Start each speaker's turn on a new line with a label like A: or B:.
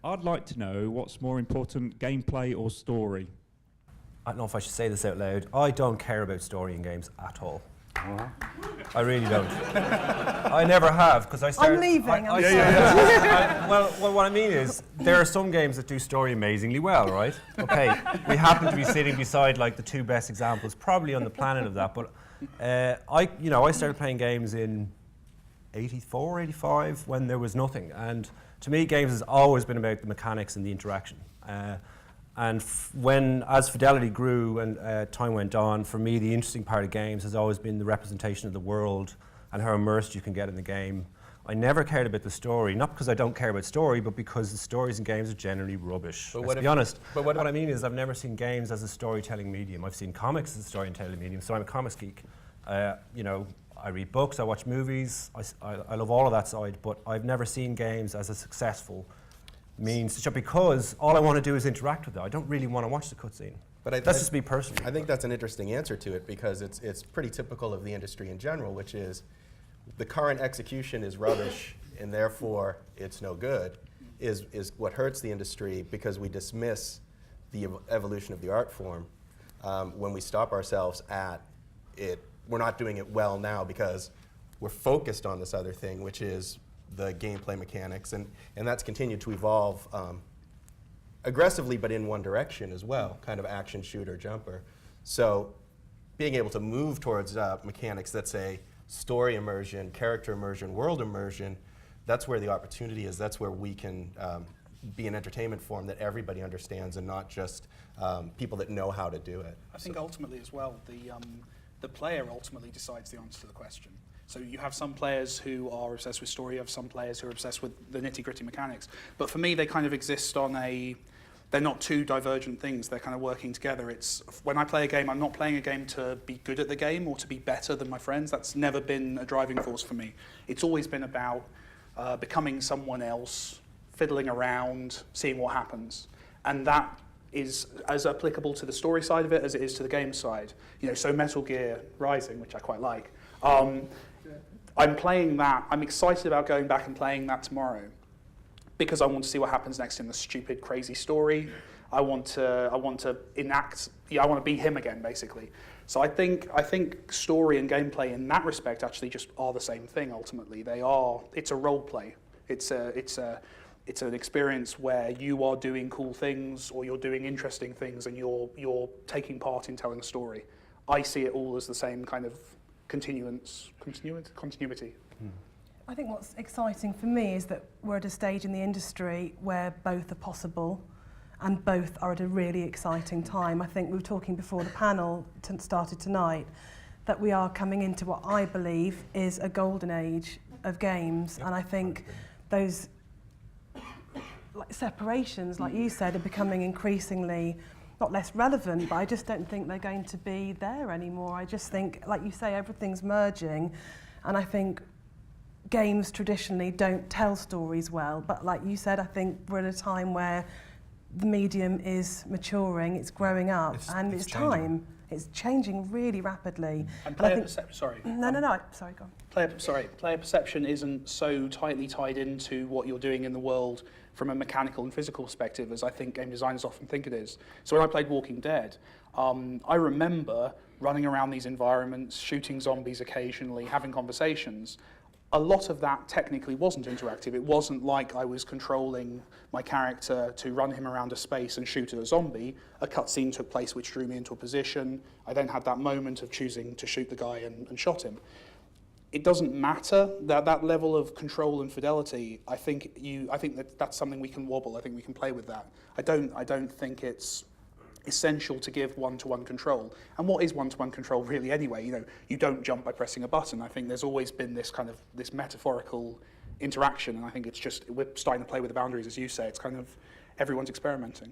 A: I'd like to know what's more important, gameplay or story?
B: I don't know if I should say this out loud. I don't care about story in games at all. I really don't. I never have, because I started...
C: I'm leaving, I'm sorry.
B: Well, what I mean is, there are some games that do story amazingly well, right? Okay, we happen to be sitting beside like the two best examples probably on the planet of that, but I started playing games in 84, 85, when there was nothing, and to me games has always been about the mechanics and the interaction. As fidelity grew and time went on, for me the interesting part of games has always been the representation of the world and how immersed you can get in the game. I never cared about the story, not because I don't care about story, but because the stories in games are generally rubbish. Let's be honest. But what I mean is I've never seen games as a storytelling medium. I've seen comics as a storytelling medium, so I'm a comics geek. I read books, I watch movies, I love all of that side, but I've never seen games as a successful means, just because all I want to do is interact with it. I don't really want to watch the cutscene. But that's just me personally.
D: I think that's an interesting answer to it, because it's pretty typical of the industry in general, which is the current execution is rubbish and therefore it's no good, is what hurts the industry, because we dismiss the evolution of the art form when we stop ourselves at it. We're not doing it well now because we're focused on this other thing, which is the gameplay mechanics, and that's continued to evolve aggressively, but in one direction as well, kind of action shooter jumper. So being able to move towards mechanics that say story immersion, character immersion, world immersion, that's where the opportunity is. That's where we can be an entertainment form that everybody understands, and not just people that know how to do it.
E: I think ultimately as well, the player ultimately decides the answer to the question. So you have some players who are obsessed with story, you have some players who are obsessed with the nitty-gritty mechanics. But for me, they kind of exist on they're not two divergent things, they're kind of working together. It's, when I play a game, I'm not playing a game to be good at the game or to be better than my friends. That's never been a driving force for me. It's always been about becoming someone else, fiddling around, seeing what happens. And that is as applicable to the story side of it as it is to the game side. So Metal Gear Rising, which I quite like, I'm playing that. I'm excited about going back and playing that tomorrow because I want to see what happens next in the stupid, crazy story. I want to enact. I want to be him again, basically. So I think story and gameplay in that respect actually just are the same thing. Ultimately, they are. It's a role play. It's an experience where you are doing cool things or you're doing interesting things and you're taking part in telling a story. I see it all as the same kind of continuity.
C: I think what's exciting for me is that we're at a stage in the industry where both are possible and both are at a really exciting time. I think we were talking before the panel started tonight that we are coming into what I believe is a golden age of games, and I think those separations, like you said, are becoming increasingly not less relevant, but I just don't think they're going to be there anymore. I just think, like you say, everything's merging, and I think games traditionally don't tell stories well, but like you said, I think we're at a time where the medium is maturing, it's growing up, and it's time. It's changing really rapidly.
E: And player perception, sorry.
C: No, sorry, go on.
E: Player perception isn't so tightly tied into what you're doing in the world from a mechanical and physical perspective as I think game designers often think it is. So when I played Walking Dead, I remember running around these environments, shooting zombies occasionally, having conversations. A lot of that technically wasn't interactive. It wasn't like I was controlling my character to run him around a space and shoot at a zombie. A cutscene took place which drew me into a position. I then had that moment of choosing to shoot the guy and shot him. It doesn't matter that level of control and fidelity. I think that's something we can wobble. I think we can play with that. I don't think it's essential to give one-to-one control. And what is one-to-one control really anyway? You don't jump by pressing a button. I think there's always been this kind of this metaphorical interaction, and I think it's just we're starting to play with the boundaries, as you say. It's kind of everyone's experimenting.